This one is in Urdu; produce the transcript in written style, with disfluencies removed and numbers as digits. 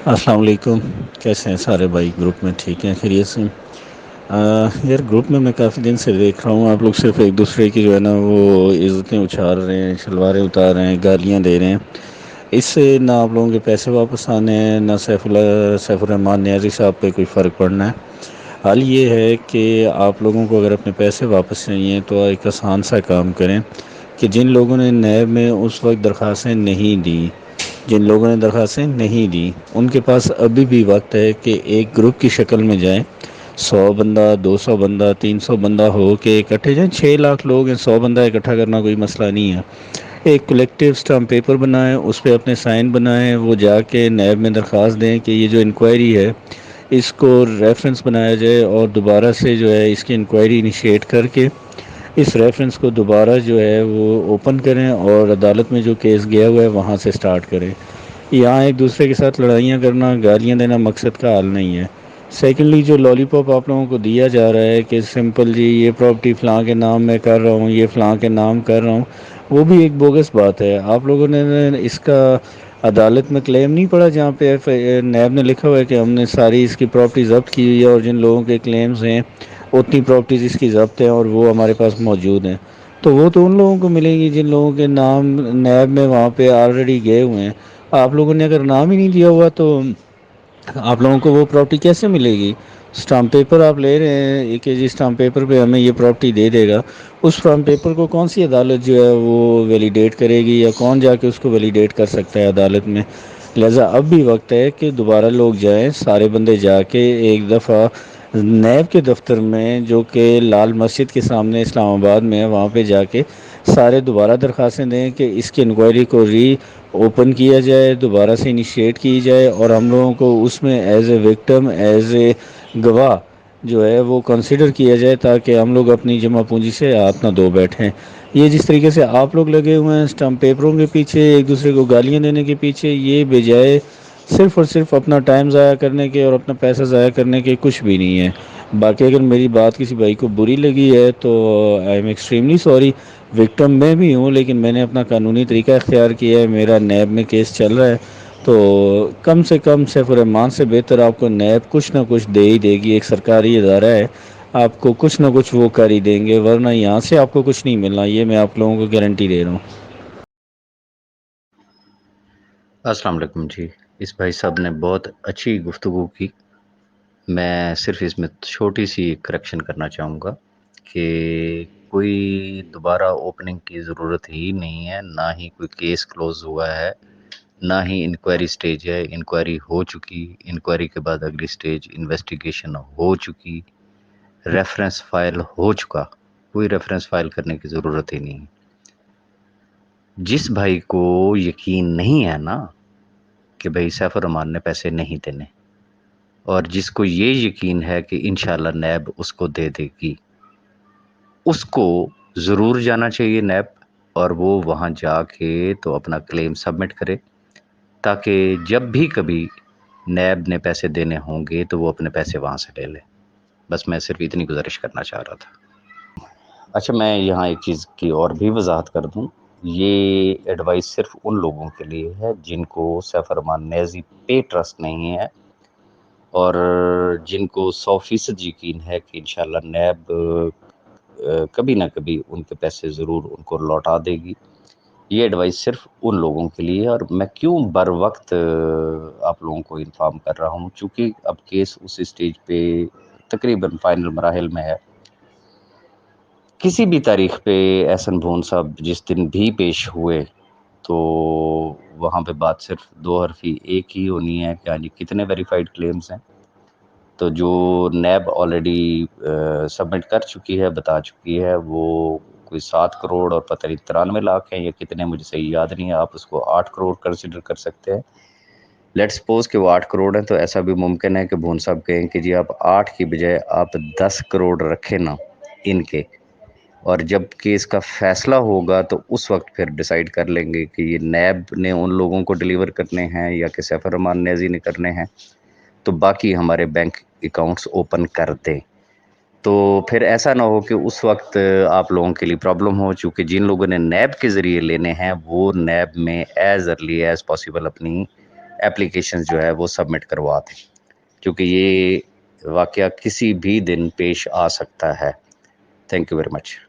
السلام علیکم. کیسے ہیں سارے بھائی؟ گروپ میں ٹھیک ہیں؟ خیریت سے ہیں؟ یار گروپ میں کافی دن سے دیکھ رہا ہوں آپ لوگ صرف ایک دوسرے کی جو ہے نا وہ عزتیں اچھال رہے ہیں، شلواریں اتار رہے ہیں، گالیاں دے رہے ہیں. اس سے نہ آپ لوگوں کے پیسے واپس آنے ہیں، نہ سیف الرحمان نیازی صاحب پہ کوئی فرق پڑنا ہے. حال یہ ہے کہ آپ لوگوں کو اگر اپنے پیسے واپس چاہیے تو ایک آسان سا کام کریں کہ جن لوگوں نے نیب میں اس وقت درخواستیں نہیں دیں، ان کے پاس ابھی بھی وقت ہے کہ ایک گروپ کی شکل میں جائیں. 100 بندہ، 200 بندہ، 300 بندہ ہو کے اکٹھے جائیں. 6 لاکھ لوگ ہیں، 100 بندہ اکٹھا کرنا کوئی مسئلہ نہیں ہے. ایک کلیکٹیو اسٹمپ پیپر بنائیں، اس پہ اپنے سائن بنائیں، وہ جا کے نیب میں درخواست دیں کہ یہ جو انکوائری ہے اس کو ریفرنس بنایا جائے اور دوبارہ سے جو ہے اس کی انکوائری انیشیٹ کر کے اس ریفرنس کو دوبارہ جو ہے وہ اوپن کریں اور عدالت میں جو کیس گیا ہوا ہے وہاں سے سٹارٹ کریں. یہاں ایک دوسرے کے ساتھ لڑائیاں کرنا، گالیاں دینا مقصد کا حل نہیں ہے. سیکنڈلی، جو لالی پاپ آپ لوگوں کو دیا جا رہا ہے کہ سمپل جی یہ پراپرٹی فلاں کے نام میں کر رہا ہوں، یہ فلاں کے نام کر رہا ہوں، وہ بھی ایک بوگس بات ہے. آپ لوگوں نے اس کا عدالت میں کلیم نہیں پڑا جہاں پہ نیب نے لکھا ہوا ہے کہ ہم نے ساری اس کی پراپرٹی ضبط کی ہوئی ہے اور جن لوگوں کے کلیمز ہیں اتنی پراپرٹیز اس کی ضبط ہیں اور وہ ہمارے پاس موجود ہیں. تو وہ تو ان لوگوں کو ملے گی جن لوگوں کے نام نیب میں وہاں پہ آلریڈی گئے ہوئے ہیں. آپ لوگوں نے اگر نام ہی نہیں دیا ہوا تو آپ لوگوں کو وہ پراپرٹی کیسے ملے گی؟ اسٹامپ پیپر آپ لے رہے ہیں کہ جی اسٹامپ پیپر پہ ہمیں یہ پراپرٹی دے دے گا. اس اسٹامپ پیپر کو کون سی عدالت جو ہے وہ ویلیڈیٹ کرے گی یا کون جا کے اس کو ویلیڈیٹ کر سکتا ہے عدالت میں؟ لہٰذا اب بھی وقت ہے کہ دوبارہ لوگ جائیں، سارے بندے جا کے ایک دفعہ نیب کے دفتر میں جو کہ لال مسجد کے سامنے اسلام آباد میں ہے وہاں پہ جا کے سارے دوبارہ درخواستیں دیں کہ اس کی انکوائری کو اوپن کیا جائے، دوبارہ سے انیشیٹ کی جائے اور ہم لوگوں کو اس میں as a victim, as a گواہ جو ہے وہ کنسیڈر کیا جائے تاکہ ہم لوگ اپنی جمع پونجی سے ہاتھ نہ دھو بیٹھیں. یہ جس طریقے سے آپ لوگ لگے ہوئے ہیں اسٹمپ پیپروں کے پیچھے، ایک دوسرے کو گالیاں دینے کے پیچھے، یہ بجائے صرف اور صرف اپنا ٹائم ضائع کرنے کے اور اپنا پیسہ ضائع کرنے کے کچھ بھی نہیں ہے. باقی اگر میری بات کسی بھائی کو بری لگی ہے تو I am extremely sorry. Victim میں بھی ہوں لیکن میں نے اپنا قانونی طریقہ اختیار کیا ہے. میرا نیب میں کیس چل رہا ہے تو کم سے کم سیف الرحمان سے بہتر آپ کو نیب کچھ نہ کچھ دے ہی دے گی. ایک سرکاری ادارہ ہے، آپ کو کچھ نہ کچھ وہ کر ہی دیں گے، ورنہ یہاں سے آپ کو کچھ نہیں ملنا. یہ میں آپ لوگوں کو گارنٹی دے رہا ہوں. السلام علیکم جی. اس بھائی صاحب نے بہت اچھی گفتگو کی. میں صرف اس میں چھوٹی سی کریکشن کرنا چاہوں گا کہ کوئی دوبارہ اوپننگ کی ضرورت ہی نہیں ہے، نہ ہی کوئی کیس کلوز ہوا ہے، نہ ہی انکوائری سٹیج ہے. انکوائری ہو چکی، انکوائری کے بعد اگلی سٹیج انویسٹیگیشن ہو چکی، ریفرنس فائل ہو چکا. کوئی ریفرنس فائل کرنے کی ضرورت ہی نہیں. جس بھائی کو یقین نہیں ہے نا کہ بھائی سیف الرحمان نے پیسے نہیں دینے، اور جس کو یہ یقین ہے کہ انشاءاللہ نیب اس کو دے دے گی، اس کو ضرور جانا چاہیے نیب، اور وہ وہاں جا کے تو اپنا کلیم سبمٹ کرے تاکہ جب بھی کبھی نیب نے پیسے دینے ہوں گے تو وہ اپنے پیسے وہاں سے لے لے. بس میں صرف اتنی گزارش کرنا چاہ رہا تھا. اچھا، میں یہاں ایک چیز کی اور بھی وضاحت کر دوں. یہ ایڈوائس صرف ان لوگوں کے لیے ہے جن کو سیف الرحمان نیازی پہ ٹرسٹ نہیں ہے اور جن کو 100% یقین ہے کہ انشاءاللہ نیب کبھی نہ کبھی ان کے پیسے ضرور ان کو لوٹا دے گی. یہ ایڈوائس صرف ان لوگوں کے لیے ہے. اور میں کیوں بر وقت آپ لوگوں کو انفارم کر رہا ہوں، چونکہ اب کیس اس اسٹیج پہ تقریباً فائنل مراحل میں ہے. کسی بھی تاریخ پہ احسن بھون صاحب جس دن بھی پیش ہوئے تو وہاں پہ بات صرف دو حرفی ایک ہی ہونی ہے کہ ہاں جی کتنے ویریفائڈ کلیمز ہیں. تو جو نیب آلریڈی سبمٹ کر چکی ہے، بتا چکی ہے، وہ کوئی 7 کروڑ اور پتہ نہیں 93 لاکھ ہیں یا کتنے، مجھے صحیح یاد نہیں ہے. آپ اس کو 8 کروڑ کنسیڈر کر سکتے ہیں. لیٹ سپوز کہ وہ 8 کروڑ ہیں، تو ایسا بھی ممکن ہے کہ بھون صاحب کہیں کہ جی آپ 8 کی بجائے آپ 10 کروڑ رکھیں نا ان کے، اور جب کیس کا فیصلہ ہوگا تو اس وقت پھر ڈیسائیڈ کر لیں گے کہ یہ نیب نے ان لوگوں کو ڈیلیور کرنے ہیں یا کہ سیف الرحمان نیازی نے کرنے ہیں. تو باقی ہمارے بینک اکاؤنٹس اوپن کر دیں. تو پھر ایسا نہ ہو کہ اس وقت آپ لوگوں کے لیے پرابلم ہو، چونکہ جن لوگوں نے نیب کے ذریعے لینے ہیں وہ نیب میں ایز ارلی ایز پاسبل اپنی اپلیکیشن جو ہے وہ سبمٹ کروا دیں، کیونکہ یہ واقعہ کسی بھی دن پیش آ سکتا ہے۔ Thank you very much.